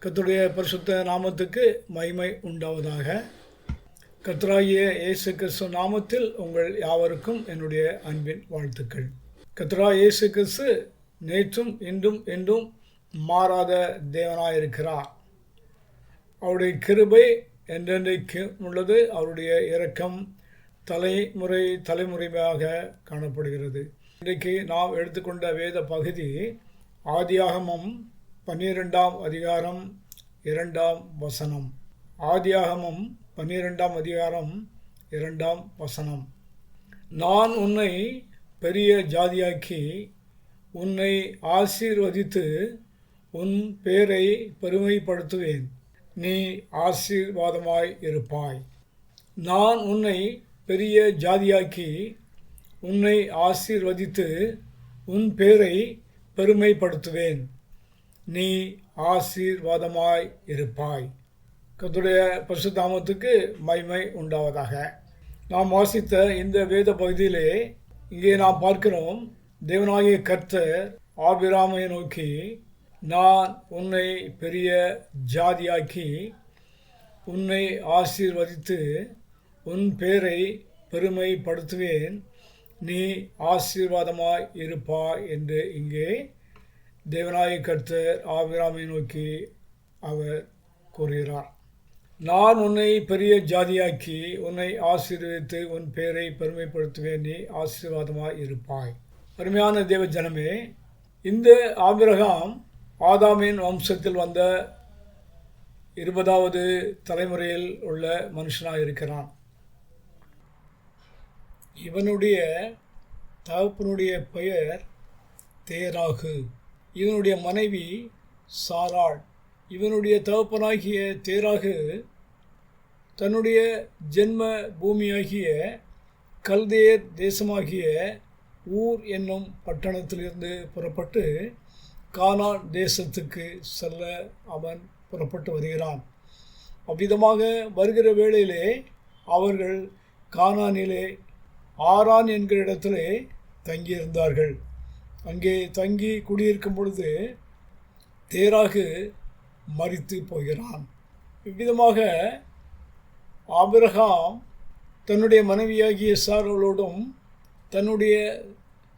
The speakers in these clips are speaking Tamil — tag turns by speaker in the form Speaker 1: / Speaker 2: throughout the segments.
Speaker 1: கர்த்தருடைய பரிசுத்த நாமத்துக்கு மகிமை உண்டாவதாக. கர்த்தராகிய இயேசு கிறிஸ்து நாமத்தில் உங்கள் யாவருக்கும் என்னுடைய அன்பின் வாழ்த்துக்கள். கர்த்தராகிய இயேசு கிறிஸ்து நேற்றும் இன்றும் என்றும் மாறாத தேவனாயிருக்கிறார். அவருடைய கிருபை என்றென்றைக்கு உள்ளது. அவருடைய இரக்கம் தலைமுறையாக காணப்படுகிறது. இன்றைக்கு நாம் எடுத்துக்கொண்ட வேத பகுதி ஆதியாகமம் 12ஆம் அதிகாரம் 2ஆம் வசனம். ஆதியாகமம் 12ஆம் அதிகாரம் 2ஆம் வசனம். நான் உன்னை பெரிய ஜாதியாக்கி உன்னை ஆசீர்வதித்து உன் பேரை பெருமைப்படுத்துவேன், நீ ஆசீர்வாதமாய் இருப்பாய். நான் உன்னை பெரிய ஜாதியாக்கி உன்னை ஆசீர்வதித்து உன் பேரை பெருமைப்படுத்துவேன், நீ ஆசீர்வாதமாய் இருப்பாய். கர்த்தருடைய பரிசுத்த நாமத்துக்கு மகிமை உண்டாவதாக. நாம் வாசித்த இந்த வேத பகுதியிலே இங்கே நாம் பார்க்கிறோம், தேவனாகிய கர்த்தர் ஆபிராமை நோக்கி, நான் உன்னை பெரிய ஜாதியாக்கி உன்னை ஆசீர்வதித்து உன் பேரை பெருமைப்படுத்துவேன், நீ ஆசீர்வாதமாய் இருப்பாய் என்று இங்கே தேவனாகிய கர்த்தர் ஆபிராமை நோக்கி அவர் கூறுகிறார். நான் உன்னை பெரிய ஜாதியாக்கி உன்னை ஆசீர்வதித்து உன் பேரை பெருமைப்படுத்துவேன், நீ ஆசீர்வாதமாய் இருப்பாய். அருமையான தேவ ஜனமே, இந்த ஆபிரகாம் ஆதாமின் வம்சத்தில் வந்த 20வது தலைமுறையில் உள்ள மனுஷனாக இருக்கிறான். இவனுடைய தகப்பனுடைய பெயர் தேராகு, இவனுடைய மனைவி சாராள். இவனுடைய தகப்பனாகிய தேராகு தன்னுடைய ஜென்ம பூமியாகிய கல்தேர் தேசமாகிய ஊர் என்னும் பட்டணத்திலிருந்து புறப்பட்டு கானான் தேசத்துக்கு செல்ல அவன் புறப்பட்டு வருகிறான். அவ்விதமாக வருகிற வேளையிலே அவர்கள் கானானிலே ஆரான் என்கிற இடத்திலே தங்கியிருந்தார்கள். அங்கே தங்கி குடியிருக்கும் பொழுது தேராகு மரித்து போகிறான். இவ்விதமாக ஆபிரகாம் தன்னுடைய மனைவியாகிய சாராளோடும் தன்னுடைய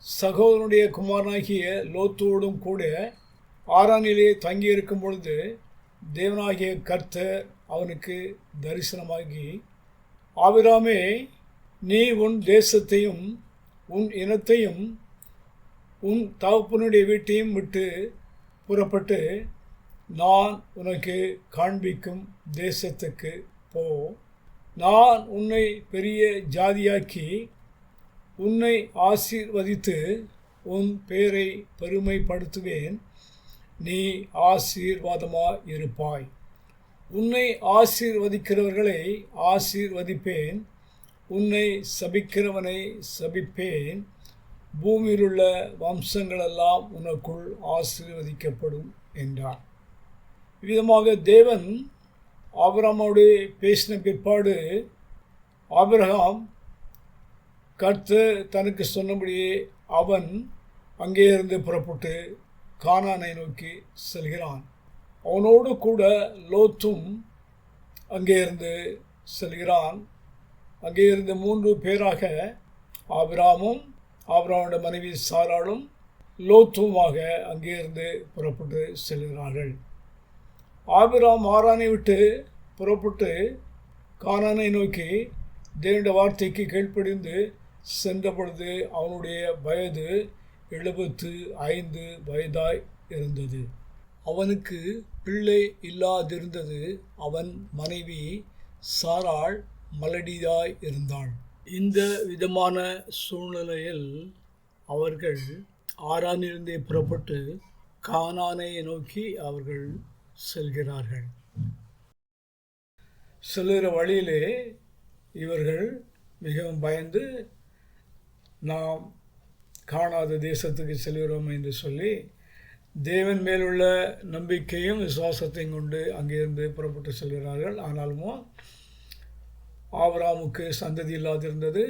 Speaker 1: சகோதரனுடைய குமாரனாகிய லோத்தோடும் கூட ஆரானிலே தங்கியிருக்கும் பொழுது தேவனாகிய கர்த்தர் அவனுக்கு தரிசனமாகி, ஆபிரகாமே, நீ உன் தேசத்தையும் உன் இனத்தையும் உன் தகப்பனுடைய வீட்டையும் விட்டு புறப்பட்டு நான் உனக்கு காண்பிக்கும் தேசத்துக்கு போ. நான் உன்னை பெரிய ஜாதியாக்கி உன்னை ஆசீர்வதித்து உன் பேரை பெருமைப்படுத்துவேன், நீ ஆசீர்வாதமாய் இருப்பாய். உன்னை ஆசீர்வதிக்கிறவர்களை ஆசீர்வதிப்பேன், உன்னை சபிக்கிறவனை சபிப்பேன், பூமியிலுள்ள வம்சங்களெல்லாம் உனக்குள் ஆசீர்வதிக்கப்படும் என்றார். இவ்விதமாக தேவன் ஆபிரகாமோடு பேசின பிற்பாடு ஆபிரகாம் கர்த்தர் தனக்கு சொன்னபடியே அவன் அங்கே இருந்து புறப்பட்டு கானானை நோக்கி செல்கிறான். அவனோடு கூட லோத்தும் அங்கே இருந்து செல்கிறான். அங்கே இருந்து 3 பேராக ஆபிரகாமும் ஆபிரகாமுடைய மனைவி சாராளும் லோத்துமாக அங்கே இருந்து புறப்பட்டு செல்கிறார்கள். ஆபிரகாம் ஆரானை விட்டு புறப்பட்டு கானானை நோக்கி தேவனுடைய வார்த்தைக்கு கீழ்ப்படிந்து சென்ற பொழுது அவனுடைய வயது 75 வயதாய் இருந்தது. அவனுக்கு பிள்ளை இல்லாதிருந்தது. அவன் மனைவி சாராள் மலடியாய் இருந்தாள். இந்த விதமான சூழ்நிலையில் அவர்கள் ஆரானிலிருந்தே புறப்பட்டு கானானை நோக்கி அவர்கள் செல்கிறார்கள். செல்கிற வழியிலே இவர்கள் மிகவும் பயந்து, நாம் காணாத தேசத்துக்கு செல்கிறோம் என்று சொல்லி தேவன் மேலுள்ள நம்பிக்கையும் விசுவாசத்தையும் கொண்டு அங்கிருந்து புறப்பட்டு செல்கிறார்கள். ஆனாலும் ஆபிரகாமுக்கு சந்ததி இல்லாதிருந்தது.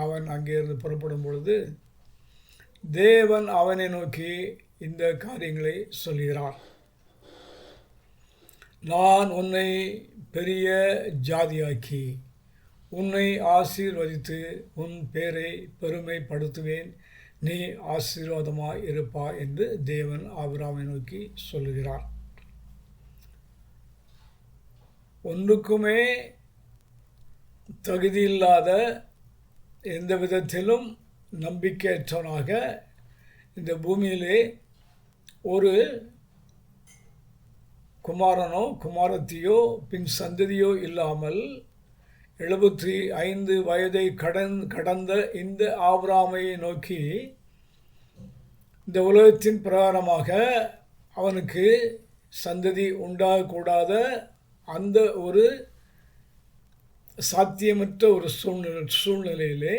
Speaker 1: அவன் அங்கிருந்து புறப்படும் பொழுது தேவன் அவனை நோக்கி இந்த காரியங்களை சொல்கிறார். நான் உன்னை பெரிய ஜாதியாக்கி உன்னை ஆசீர்வதித்து உன் பேரை பெருமைப்படுத்துவேன், நீ ஆசீர்வாதமாய் இருப்பாய் என்று தேவன் ஆபிரகாமை நோக்கி சொல்லுகிறார். ஒன்றுக்குமே தகுதியில்லாத, எந்த விதத்திலும் நம்பிக்கையற்றவனாக இந்த பூமியிலே ஒரு குமாரனோ குமாரத்தியோ பின் சந்ததியோ இல்லாமல் 75 வயதை கடந்த இந்த ஆபிரகாமை நோக்கி இந்த உலகத்தின் பிரகாரமாக அவனுக்கு சந்ததி உண்டாகக்கூடாத அந்த ஒரு சாத்தியமற்ற ஒரு சூழ்நிலையிலே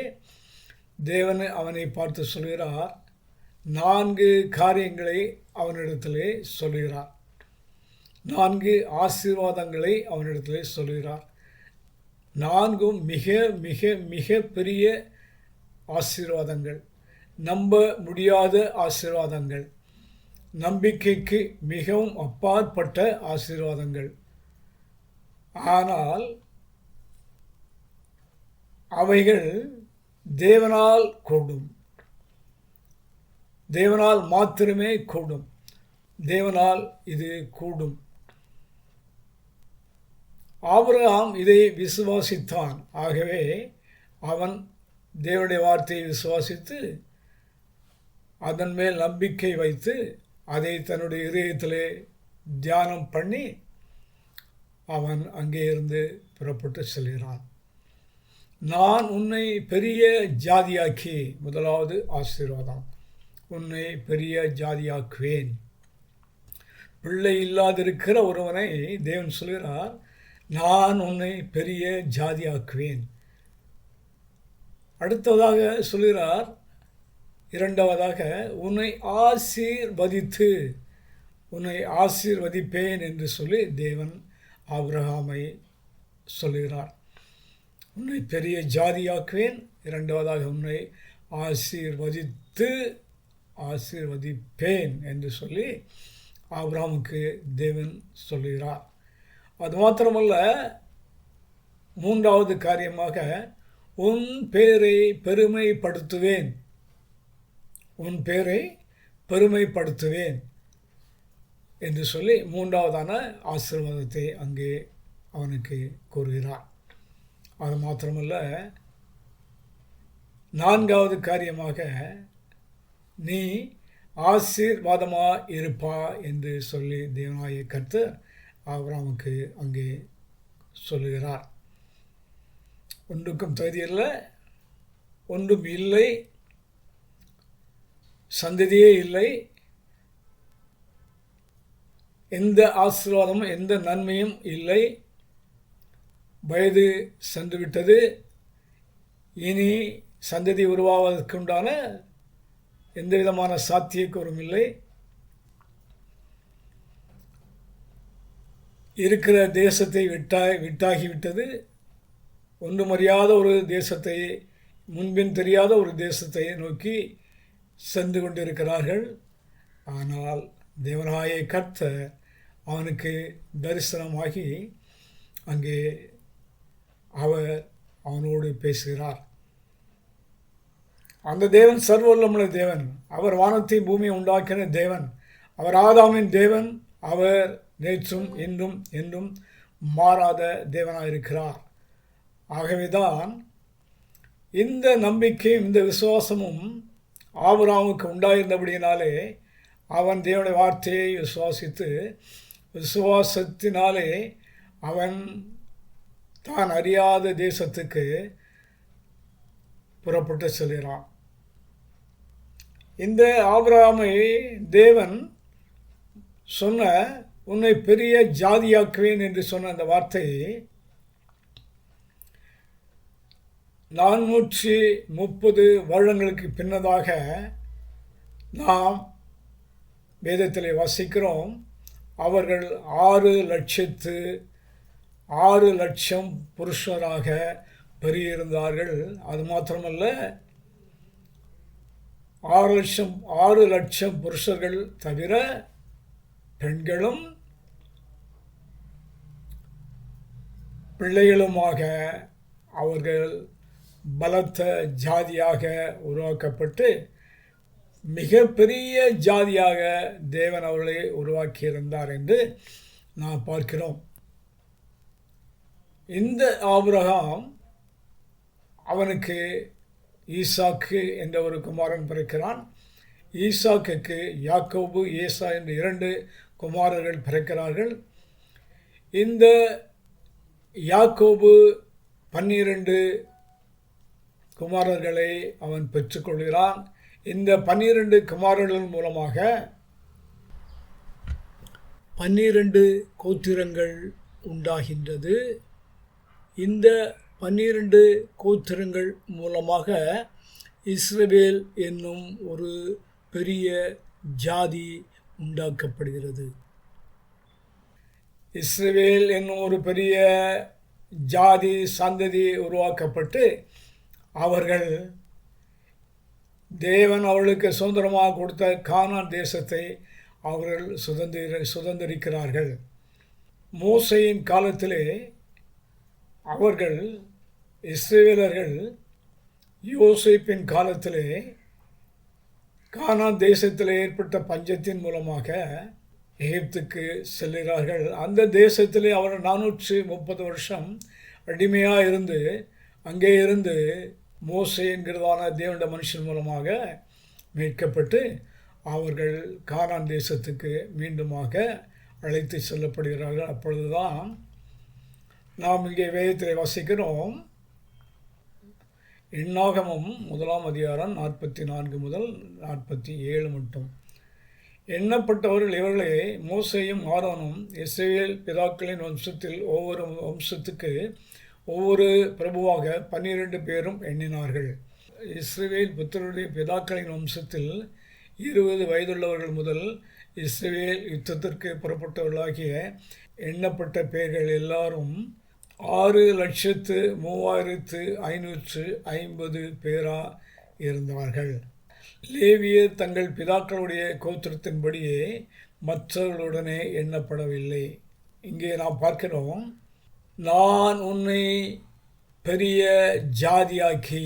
Speaker 1: தேவன் அவனை பார்த்து சொல்கிறார். 4 காரியங்களை அவனிடத்திலே சொல்கிறார். 4 ஆசீர்வாதங்களை அவனிடத்திலே சொல்கிறார். 4ம் மிக மிக மிக பெரிய ஆசீர்வாதங்கள், நம்ப முடியாத ஆசீர்வாதங்கள், நம்பிக்கைக்கு மிகவும் அப்பாற்பட்ட ஆசீர்வாதங்கள். ஆனால் அவைகள் தேவனால் கூடும், தேவனால் மாத்திரமே கூடும், தேவனால் இது கூடும். ஆபிரகாம் இதை விசுவாசித்தான். ஆகவே அவன் தேவனுடைய வார்த்தையை விசுவாசித்து அதன் மேல் நம்பிக்கை வைத்து அதை தன்னுடைய இதயத்திலே தியானம் பண்ணி அவன் அங்கே இருந்து புறப்பட்டு செல்கிறான். நான் உன்னை பெரிய ஜாதியாக்கி, முதலாவது ஆசீர்வாதம், உன்னை பெரிய ஜாதியாக்குவேன். பிள்ளை இல்லாதிருக்கிற ஒருவனை தேவன் சொல்கிறார், நான் உன்னை பெரிய ஜாதியாக்குவேன். அடுத்ததாக சொல்கிறார், இரண்டாவதாக உன்னை ஆசீர்வதித்து உன்னை ஆசீர்வதிப்பேன் என்று சொல்லி தேவன் ஆபிரகாமை சொல்கிறார். உன்னை பெரிய ஜாதியாக்குவேன், இரண்டாவதாக உன்னை ஆசீர்வதிப்பேன் என்று சொல்லி ஆபிரகாமுக்கு தேவன் சொல்கிறார். அது மாத்திரமல்ல, மூன்றாவது காரியமாக உன் பேரை பெருமைப்படுத்துவேன், உன் பேரை பெருமைப்படுத்துவேன் என்று சொல்லி மூன்றாவதான ஆசீர்வாதத்தை அங்கே அவனுக்கு கூறுகிறார். அது மாத்திரமல்ல, நான்காவது காரியமாக நீ ஆசீர்வாதமாக இருப்பா என்று சொல்லி தேவனாகிய கர்த்தர் ஆபிரகாமுக்கு அங்கே சொல்லுகிறார். ஒன்றுக்கும் தகுதியில்லை, ஒன்றும் இல்லை, சந்ததியே இல்லை, எந்த ஆசீர்வாதமும் எந்த நன்மையும் இல்லை, வயது சென்று விட்டது, இனி சந்ததி உருவாவதற்குண்டான எந்த விதமான சாத்தியக்கூறும் இல்லை, இருக்கிற தேசத்தை விட்டாகிவிட்டது, ஒன்றும் அறியாத ஒரு தேசத்தை, முன்பின் தெரியாத ஒரு தேசத்தை நோக்கி சென்று கொண்டிருக்கிறார்கள். ஆனால் தேவனாகிய கர்த்தர் அவனுக்கு தரிசனமாகி அங்கே அவர் அவனோடு பேசுகிறார். அந்த தேவன் சர்வ வல்லமையுள்ள தேவன், அவர் வானத்தை பூமியை உண்டாக்கின தேவன், அவர் ஆதாமின் தேவன், அவர் நேற்றும் இன்றும் என்றும் மாறாத தேவனாக இருக்கிறார். ஆகவேதான் இந்த நம்பிக்கையும் இந்த விசுவாசமும் ஆபிரகாமுக்கு உண்டாயிருந்தபடியினாலே அவன் தேவனுடைய வார்த்தையை விசுவாசித்து விசுவாசத்தினாலே அவன் தான் அறியாத தேசத்துக்கு புறப்பட்டு செல்கிறான். இந்த ஆபிரகாமை தேவன் சொன்ன உன்னை பெரிய ஜாதியாக்குவேன் என்று சொன்ன அந்த வார்த்தையை 430 வருடங்களுக்கு பின்னதாக நாம் வேதத்திலே வாசிக்கிறோம். அவர்கள் 6 லட்சம் புருஷராக பெருகியிருந்தார்கள். அது மாத்திரமல்ல, 6 லட்சம் புருஷர்கள் தவிர பெண்களும் பிள்ளைகளுமாக அவர்கள் பலத்த ஜாதியாக உருவாக்கப்பட்டு மிகப்பெரிய ஜாதியாக தேவன் அவர்களை உருவாக்கியிருந்தார் என்று நாம் பார்க்கிறோம். இந்த ஆபிரகாம், அவனுக்கு ஈசாக்கு என்ற ஒரு குமாரன் பிறக்கிறான். ஈசாக்குக்கு யாக்கோபு, ஏசா என்ற 2 குமாரர்கள் பிறக்கிறார்கள். இந்த யாக்கோபு 12 குமாரர்களை அவன் பெற்றுக்கொள்கிறான். இந்த 12 குமாரர்கள் மூலமாக 12 கோத்திரங்கள் உண்டாகின்றது. இந்த 12 கோத்திரங்கள் மூலமாக இஸ்ரவேல் என்னும் ஒரு பெரிய ஜாதி உண்டாக்கப்படுகிறது. இஸ்ரவேல் என்னும் ஒரு பெரிய ஜாதி சந்ததி உருவாக்கப்பட்டு அவர்கள் தேவன் அவர்களுக்கு சுதந்திரமாக கொடுத்த கானான் தேசத்தை அவர்கள் சுதந்திரிக்கிறார்கள். மோசேயின் காலத்திலே அவர்கள் இஸ்ரவேலர்கள் யோசேப்பின் காலத்திலே கானான் தேசத்தில் ஏற்பட்ட பஞ்சத்தின் மூலமாக எகிப்துக்கு செல்கிறார்கள். அந்த தேசத்திலே அவர்கள் 430 வருஷம் அடிமையாக இருந்து அங்கே இருந்து மோசே என்கிறதான தேவனுடைய மனுஷன் மூலமாக மீட்கப்பட்டு அவர்கள் கானான் தேசத்துக்கு மீண்டுமாக அழைத்து செல்லப்படுகிறார்கள். அப்பொழுதுதான் நாம் இங்கே வேதத்தில் வாசிக்கிறோம். எண்ணாகமம் 1ஆம் அதிகாரம் 44 முதல் 47 மட்டும். எண்ணப்பட்டவர்கள் இவர்களே, மோசேயும் ஆரோனும் இஸ்ரவேல் பிதாக்களின் வம்சத்தில் ஒவ்வொரு வம்சத்துக்கு ஒவ்வொரு பிரபுவாக 12 பேரும் எண்ணினார்கள். இஸ்ரவேல் புத்திரருடைய பிதாக்களின் வம்சத்தில் 20 வயதுள்ளவர்கள் முதல் இஸ்ரவேல் யுத்தத்திற்கு புறப்பட்டவர்களாகிய எண்ணப்பட்ட பேர்கள் எல்லாரும் 6,35,550 பேராக இருந்தார்கள். லேவியர் தங்கள் பிதாக்களுடைய கோத்திரத்தின்படியே மற்றவர்களுடனே எண்ணப்படவில்லை. இங்கே நாம் பார்க்கிறோம், நான் உன்னை பெரிய ஜாதியாக்கி,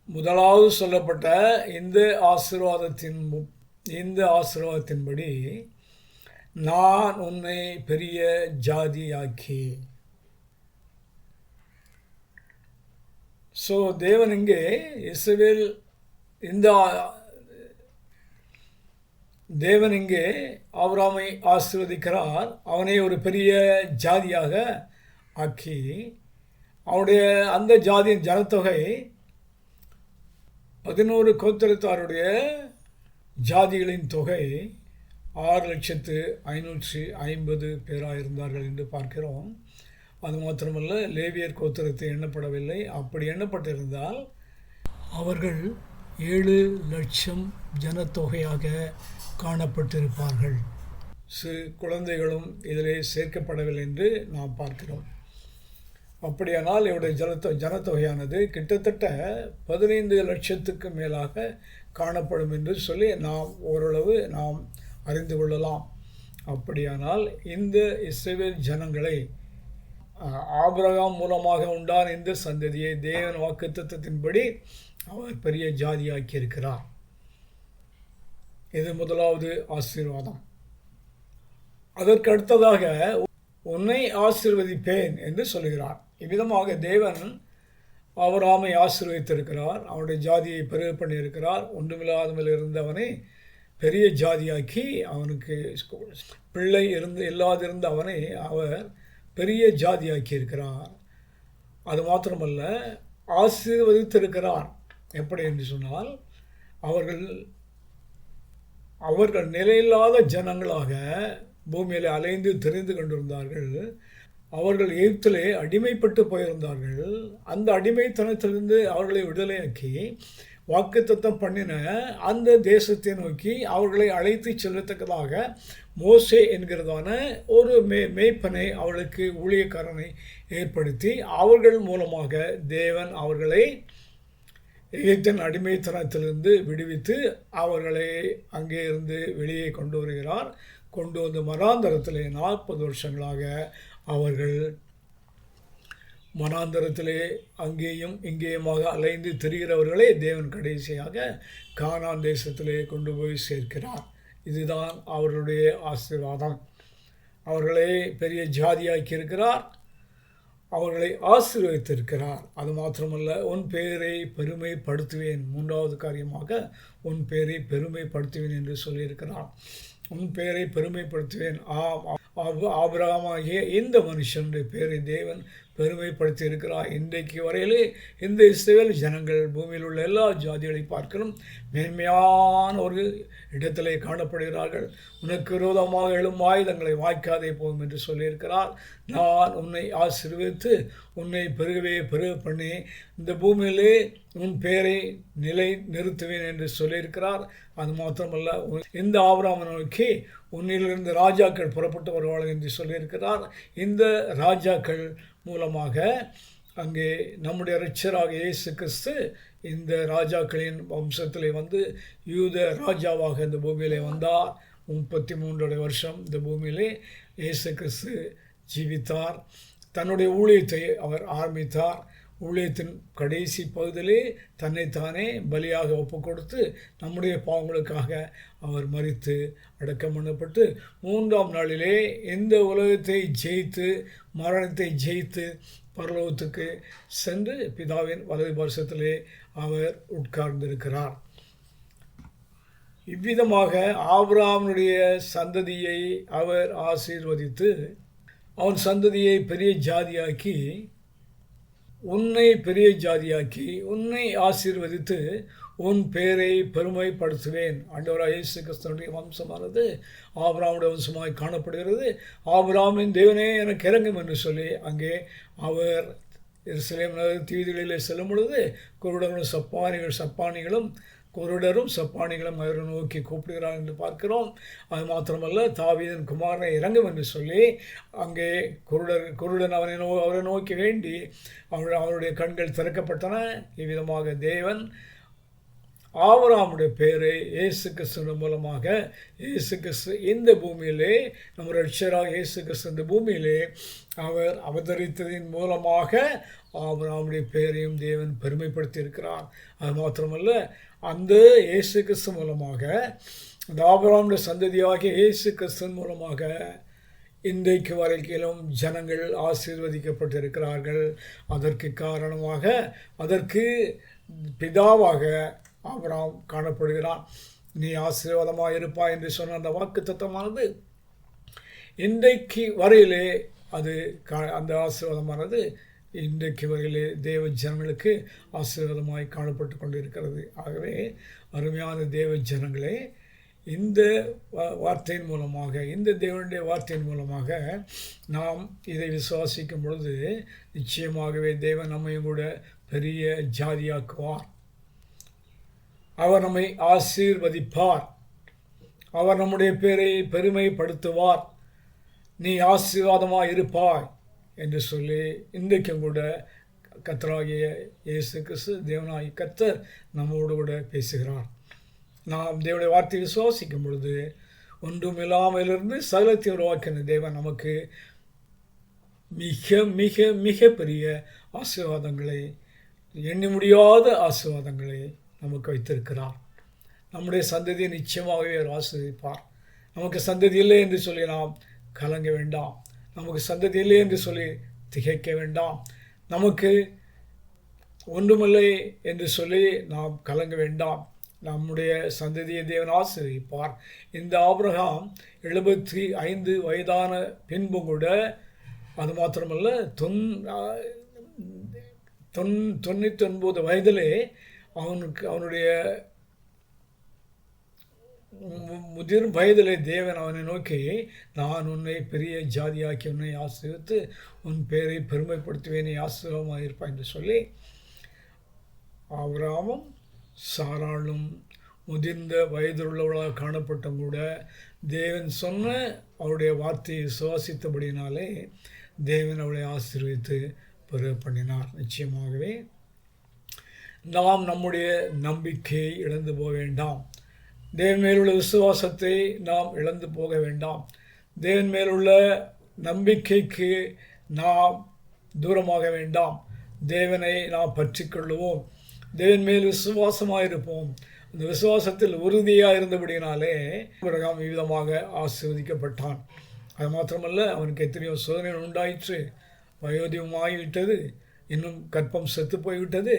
Speaker 1: முதலாவது சொல்லப்பட்ட இந்த ஆசீர்வாதத்தின்படி நான் உன்னை பெரிய ஜாதியாக்கி. ஸோ தேவன் இங்கே இஸ்ரவேல் தேவன் இங்கே ஆபிரகாமை ஆசீர்வதிக்கிறார். அவனை ஒரு பெரிய ஜாதியாக ஆக்கி அவனுடைய அந்த ஜாதியின் ஜனத்தொகை 11 கோத்திரத்தாருடைய ஜாதிகளின் தொகை 6,550 பேராக இருந்தார்கள் என்று பார்க்கிறோம். அது மாத்திரமல்ல, லேவியர் கோத்திரத்தை எண்ணப்படவில்லை. அப்படி எண்ணப்பட்டிருந்தால் அவர்கள் 7 லட்சம் ஜனத்தொகையாக காணப்பட்டிருப்பார்கள். சிறு குழந்தைகளும் இதிலே சேர்க்கப்படவில்லை என்று நாம் பார்க்கிறோம். அப்படியானால் இவருடைய ஜனத்தொகையானது கிட்டத்தட்ட 15 லட்சத்துக்கு மேலாக காணப்படும் என்று சொல்லி நாம் ஓரளவு அறிந்து கொள்ளலாம். அப்படியானால் இந்த இஸ்ரவேல் ஜனங்களை ஆபிரகாம் மூலமாக உண்டான இந்த சந்ததியை தேவன் வாக்குத்தத்தத்தின்படி அவர் பெரிய ஜாதியாக்கி இருக்கிறார். இது முதலாவது ஆசீர்வாதம். அதற்கு அடுத்ததாக உன்னை ஆசீர்வதிப்பேன் என்று சொல்கிறார். இவ்விதமாக தேவன் ஆபிரகாமை ஆசீர்வதித்திருக்கிறார். அவருடைய ஜாதியை பெருக பண்ணியிருக்கிறார். ஒன்றுமில்லாதவனில் இருந்தவனை பெரிய ஜாதியாக்கி அவனுக்கு பிள்ளை இல்லாதிருந்த அவனை அவர் பெரிய ஜாதியாக்கி இருக்கிறார். அது மாத்திரமல்ல, ஆசீர்வதித்திருக்கிறார். எப்படி என்று சொன்னால், அவர்கள் நிலையில்லாத ஜனங்களாக பூமியில் அலைந்து திரிந்து கொண்டிருந்தார்கள். அவர்கள் எகிப்திலே அடிமைப்பட்டு போயிருந்தார்கள். அந்த அடிமைத்தனத்திலிருந்து அவர்களை விடுதலையாக்கி வாக்குத்தத்தம் பண்ணின அந்த தேசத்தை நோக்கி அவர்களை அழைத்து செல்லத்தக்கதாக மோசே என்கிறதான ஒரு மேய்ப்பனை, அவர்களுக்கு ஊழியக்காரனை ஏற்படுத்தி அவர்கள் மூலமாக தேவன் அவர்களை எகிப்தின் அடிமைத்தனத்திலிருந்து விடுவித்து அவர்களை அங்கே இருந்து வெளியே கொண்டு வருகிறார். கொண்டு வந்து மராந்தரத்தில் 40 வருஷங்களாக அவர்கள் வனாந்தரத்திலே அங்கேயும் இங்கேயுமாக அலைந்து திரிகிறவர்களே தேவன் கடைசியாக கானான் தேசத்திலே கொண்டு போய் சேர்க்கிறார். இதுதான் அவர்களுடைய ஆசீர்வாதம். அவர்களை பெரிய ஜாதியாக்கி இருக்கிறார், அவர்களை ஆசீர்வதித்திருக்கிறார். அது மாத்திரமல்ல, உன் பெயரை பெருமைப்படுத்துவேன். மூன்றாவது காரியமாக உன் பெயரை பெருமைப்படுத்துவேன் என்று சொல்லியிருக்கிறார். உன் பெயரை பெருமைப்படுத்துவேன். ஆபிரகாமாகிய இந்த மனுஷனுடைய பெயரை தேவன் பெருமைப்படுத்தி இருக்கிறார். இன்றைக்கு வரையிலே இந்த இஸ்ரவேல் ஜனங்கள் பூமியில் உள்ள எல்லா ஜாதிகளை பார்க்கலும் மேன்மையான ஒரு இடத்திலே காணப்படுகிறார்கள். உனக்கு விரோதமாக எழும் ஆயுதங்களை வாய்க்காதே போகும் என்று சொல்லியிருக்கிறார். நான் உன்னை ஆசீர்வதித்து உன்னை பெருகவே பெருக பண்ணி இந்த பூமியிலே உன் பெயரை நிலை நிறுத்துவேன் என்று சொல்லியிருக்கிறார். அது மாத்திரமல்ல, இந்த ஆபிரகாமை நோக்கி உன்னிலிருந்து ராஜாக்கள் புறப்பட்டு வருவார்கள் என்று சொல்லியிருக்கிறார். இந்த ராஜாக்கள் மூலமாக அங்கே நம்முடைய இரட்சகராக இயேசு கிறிஸ்து இந்த ராஜாக்களின் வம்சத்திலே வந்து யூத ராஜாவாக இந்த பூமியிலே வந்தார். 33 வருஷம் இந்த பூமியிலே இயேசு கிறிஸ்து ஜீவித்தார். தன்னுடைய ஊழியத்தை அவர் ஆரம்பித்தார். ஊழியத்தின் கடைசி பகுதியிலே தன்னைத்தானே பலியாக ஒப்பு கொடுத்து நம்முடைய பாவங்களுக்காக அவர் மரித்து அடக்கம் பண்ணப்பட்டு 3ஆம் நாளிலே இந்த உலகத்தை ஜெயித்து மரணத்தை ஜெயித்து பரலோகத்துக்கு சென்று பிதாவின் வலது பார்சத்திலே அவர் உட்கார்ந்திருக்கிறார். இவ்விதமாக ஆபிரகாமுடைய சந்ததியை அவர் ஆசீர்வதித்து அவன் சந்ததியை பெரிய ஜாதியாக்கி உன்னை பெரிய ஜாதியாக்கி உன்னை ஆசீர்வதித்து உன் பெயரை பெருமைப்படுத்துவேன். ஆண்டவராகிய இயேசு கிறிஸ்துவினுடைய வம்சமானது ஆபிரகாமுடைய வம்சமாய் காணப்படுகிறது. ஆபிரகாமின் தேவனே எனக்கு இறங்கும் என்று சொல்லி அங்கே அவர் எருசலேம் வீதிகளிலே செல்லும் பொழுது குருடரும் சப்பானிகளும் அவரை நோக்கி கூப்பிடுகிறார் என்று பார்க்கிறோம். அது மாத்திரமல்ல, தாவீதின் குமாரனை இறங்கும் என்று சொல்லி அங்கே குருடன் அவரை நோக்கி வேண்டி அவருடைய கண்கள் திறக்கப்பட்டன. இவ்விதமாக தேவன் ஆபிரகாமுடைய பெயரை இயேசு கிறிஸ்துவின் மூலமாக இயேசு கிறிஸ்து இந்த பூமியிலே நம்ம இரட்சகராக இயேசு கிறிஸ்து இந்த பூமியிலே அவர் அவதரித்ததின் மூலமாக ஆபிரகாமுடைய பெயரையும் தேவன் பெருமைப்படுத்தி இருக்கிறார். அது மாத்திரமல்ல, அந்த இயேசு கிறிஸ்து மூலமாக அந்த ஆபிரகாமுடைய சந்ததியாகிய இயேசு கிறிஸ்துவின் மூலமாக இன்றைக்கு வரைக்கிலும் ஜனங்கள் ஆசீர்வதிக்கப்பட்டிருக்கிறார்கள். அதற்கு காரணமாக அதற்கு பிதாவாக ஆபிரகாம் காணப்படுகிறான். நீ ஆசீர்வாதமாக இருப்பாய் என்று சொன்ன அந்த வாக்கு தத்தமானது இன்றைக்கு வரையிலே அந்த ஆசீர்வாதமானது இன்றைக்கு வரையிலே தேவ ஜனங்களுக்கு ஆசீர்வாதமாய் காணப்பட்டு கொண்டிருக்கிறது. ஆகவே அருமையான தேவ ஜனங்களே, இந்த வார்த்தையின் மூலமாக இந்த தேவனுடைய வார்த்தையின் மூலமாக நாம் இதை விசுவாசிக்கும் பொழுது நிச்சயமாகவே தேவன் நம்மையும் கூட பெரிய ஜாதியாக்குவார். அவர் நம்மை ஆசீர்வதிப்பார். அவர் நம்முடைய பேரை பெருமைப்படுத்துவார். நீ ஆசீர்வாதமாக இருப்பாய் என்று சொல்லி இன்றைக்கும் கூட கர்த்தராகிய இயேசு கிறிஸ்து தேவனாகிய கர்த்தர் நம்மோடு கூட பேசுகிறார். நாம் தேவனுடைய வார்த்தையை விசுவாசிக்கும் பொழுது ஒன்றும் இல்லாமலிருந்து சகலத்தை உருவாக்கின தேவன் நமக்கு மிக மிக மிக பெரிய ஆசீர்வாதங்களை, எண்ணி முடியாத ஆசீர்வாதங்களை நமக்கு வைத்திருக்கிறார். நம்முடைய சந்ததியை நிச்சயமாகவே அவர் ஆசீர்வதிப்பார். நமக்கு சந்ததி இல்லை என்று சொல்லி நாம் கலங்க வேண்டாம். நமக்கு சந்ததி இல்லை என்று சொல்லி திகைக்க வேண்டாம். நமக்கு ஒன்றுமில்லை என்று சொல்லி நாம் கலங்க வேண்டாம். நம்முடைய சந்ததியை தேவன் ஆசீர்வதிப்பார். இந்த ஆபிரகாம் 75 வயதான பின்பும் கூட, அது மாத்திரமல்ல 99 வயதிலே அவனுடைய முதிர் வயதிலே தேவன் அவனை நோக்கி, நான் உன்னை பெரிய ஜாதியாக்கி உன்னை ஆசீர்வதித்து உன் பெயரை பெருமைப்படுத்துவேன், ஆசீர்வாதமாக இருப்பாய் என்று சொல்லி ஆபிரகாமும் சாராளும் முதிர்ந்த வயதுள்ளவளாக காணப்பட்டும் கூட தேவன் சொன்ன அவருடைய வார்த்தையை சுவாசித்தபடினாலே தேவன் அவளை ஆசீர்வதித்து பெருக பண்ணினார். நிச்சயமாகவே நாம் நம்முடைய நம்பிக்கையை இழந்து போக வேண்டாம். தேவன் மேலுள்ள விசுவாசத்தை நாம் இழந்து போக வேண்டாம். தேவன் மேலுள்ள நம்பிக்கைக்கு நாம் தூரமாக வேண்டாம். தேவனை நாம் பற்றி கொள்ளுவோம். தேவன் மேல் விசுவாசமாக இருப்போம். அந்த விசுவாசத்தில் உறுதியாக இருந்தபடினாலே ஆபிரகாம் விதமாக ஆசீர்வதிக்கப்பட்டான். அது மாத்திரமல்ல, அவனுக்கு எத்தனையோ சோதனைகள் உண்டாயிற்று. வயோதிகமாகிவிட்டது, இன்னும் கற்பம் செத்து போய்விட்டது,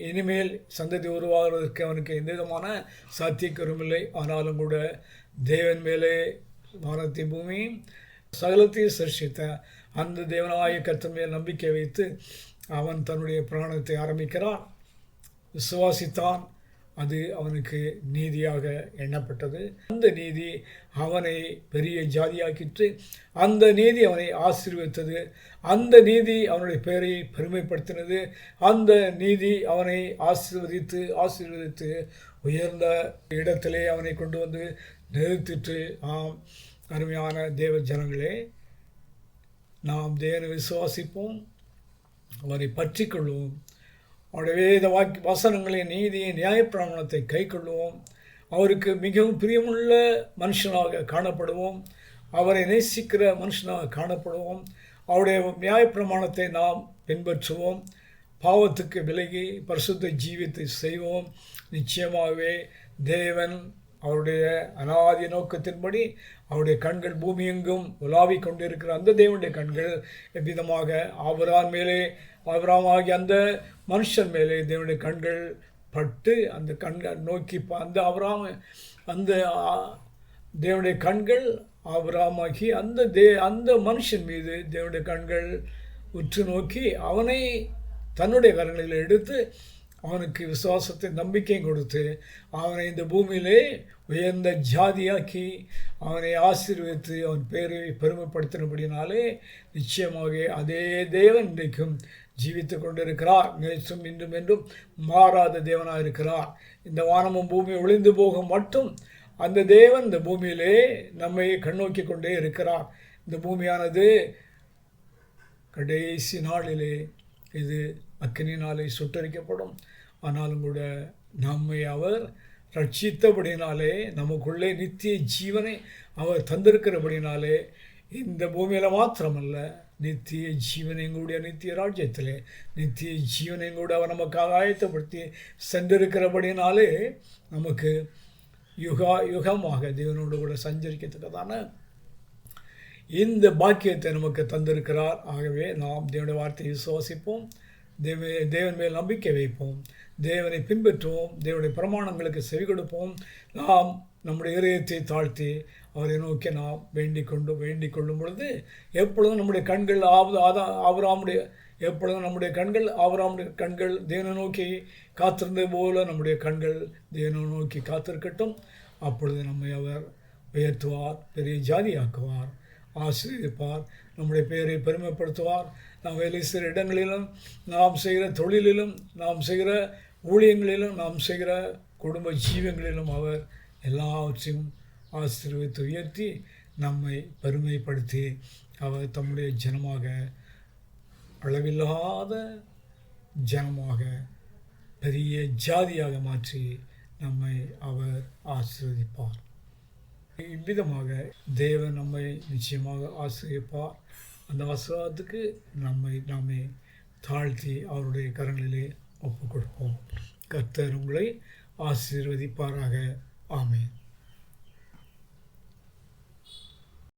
Speaker 1: இனிமேல் சந்ததி உருவாகிறதற்கு அவனுக்கு எந்த விதமான சாத்தியக்கருமில்லை. ஆனாலும் கூட தேவன் மேலே வானத்தை பூமியும் சகலத்தையும் சரிசித்த அந்த தேவனாய கர்த்தர் மேல் நம்பிக்கை வைத்து அவன் தன்னுடைய பிராணத்தை ஆரம்பிக்கிறான். விசுவாசித்தான். அது அவனுக்கு நீதியாக எண்ணப்பட்டது. அந்த நீதி அவனை பெரிய ஜாதியாக்கிற்று. அந்த நீதி அவனை ஆசீர்வதித்தது. அந்த நீதி அவனுடைய பெயரை பெருமைப்படுத்தினது. அந்த நீதி அவனை ஆசீர்வதித்து உயர்ந்த இடத்திலே அவனை கொண்டு வந்து நிறுத்திற்று. அருமையான தேவ ஜனங்களே, நாம் தேவனை விசுவாசிப்போம், அவரை பற்றி கொள்வோம், அவருடைய வேத வசனங்களின் நீதியை நியாயப்பிரமாணத்தை கை கொள்வோம், அவருக்கு மிகவும் பிரியமுள்ள மனுஷனாக காணப்படுவோம், அவரை நேசிக்கிற மனுஷனாக காணப்படுவோம், அவருடைய நியாயப்பிரமாணத்தை நாம் பின்பற்றுவோம், பாவத்துக்கு விலகி பரிசுத்த ஜீவித்தை செய்வோம். நிச்சயமாகவே தேவன் அவருடைய அநாதி நோக்கத்தின்படி அவருடைய கண்கள் பூமி எங்கும் உலாவிக் கொண்டிருக்கிற அந்த தேவனுடைய கண்கள் எவ்விதமாக ஆபிரகாமாகிய அந்த மனுஷன் மேலே தேவனுடைய கண்கள் பட்டு அந்த கண்கள் நோக்கி அந்த தேவனுடைய கண்கள் ஆபிரகாமாகி அந்த மனுஷன் மீது தேவனுடைய கண்கள் உற்று நோக்கி அவனை தன்னுடைய கரங்களில் எடுத்து அவனுக்கு விசுவாசத்தை நம்பிக்கையும் கொடுத்து அவனை இந்த பூமியிலே உயர்ந்த ஜாதியாக்கி அவனை ஆசீர்வதித்து அவன் பேரை பெருமைப்படுத்தினபடினாலே நிச்சயமாக அதே தேவன் இன்றைக்கும் ஜீவித்து கொண்டிருக்கிறார். நேற்றும் இன்றும் என்றும் மாறாத தேவனாக இருக்கிறார். இந்த வானமும் பூமி ஒளிந்து போகும் மட்டும் அந்த தேவன் இந்த பூமியிலே நம்மை கண்ணோக்கி கொண்டே இருக்கிறார். இந்த பூமியானது கடைசி நாளிலே இது அக்கினினாலே சுட்டரிக்கப்படும். ஆனாலும் கூட நம்மை அவர் ரட்சித்தபடினாலே, நமக்குள்ளே நித்திய ஜீவனை அவர் தந்திருக்கிறபடினாலே, இந்த பூமியில் மாத்திரமல்ல, நித்திய ஜீவனையும் கூட நித்திய ராஜ்யத்திலே நித்திய ஜீவனையும் கூட அவர் நமக்காக ஆயத்தப்படுத்தி சென்றிருக்கிறபடினாலே நமக்கு யுகமாக தேவனோடு கூட சஞ்சரிக்கத்தக்கதான இந்த பாக்கியத்தை நமக்கு தந்திருக்கிறார். ஆகவே நாம் தேவனுடைய வார்த்தையை விசுவாசிப்போம், தேவன் மேல் நம்பிக்கை வைப்போம், தேவனை பின்பற்றுவோம், தேவனுடைய பிரமாணங்களுக்கு செவி கொடுப்போம். நாம் நம்முடைய இதயத்தை தாழ்த்தி அவரை நோக்கி நாம் வேண்டிக் கொள்ளும் பொழுது எப்பொழுதும் நம்முடைய கண்கள் நம்முடைய கண்கள் தேவனை நோக்கி காத்திருந்தது போல நம்முடைய கண்கள் தேவனை நோக்கி காத்திருக்கட்டும். அப்பொழுது நம்மை அவர் உயர்த்துவார், பெரிய ஜாதியாக்குவார், ஆசீர்வதிப்பார், நம்முடைய பெயரை பெருமைப்படுத்துவார். நாம் வேலை செய்கிற இடங்களிலும், நாம் செய்கிற தொழிலிலும், நாம் செய்கிற ஊழியங்களிலும், நாம் செய்கிற குடும்ப ஜீவங்களிலும் அவர் எல்லாவற்றையும் ஆசீர்வதித்து உயர்த்தி நம்மை பெருமைப்படுத்தி அவர் தம்முடைய ஜனமாக, அளவில்லாத ஜனமாக, பெரிய ஜாதியாக மாற்றி நம்மை அவர் ஆசீர்வதிப்பார். இவ்விதமாக தேவன் நம்மை நிச்சயமாக ஆசீர்வதிப்பார். அந்த ஆசீர்வாதத்துக்கு நாமே தாழ்த்தி அவருடைய கரங்களிலே ஒப்புக் கொடுப்போம். கர்த்தர் உங்களை ஆசீர்வதிப்பாராக. ஆமென்.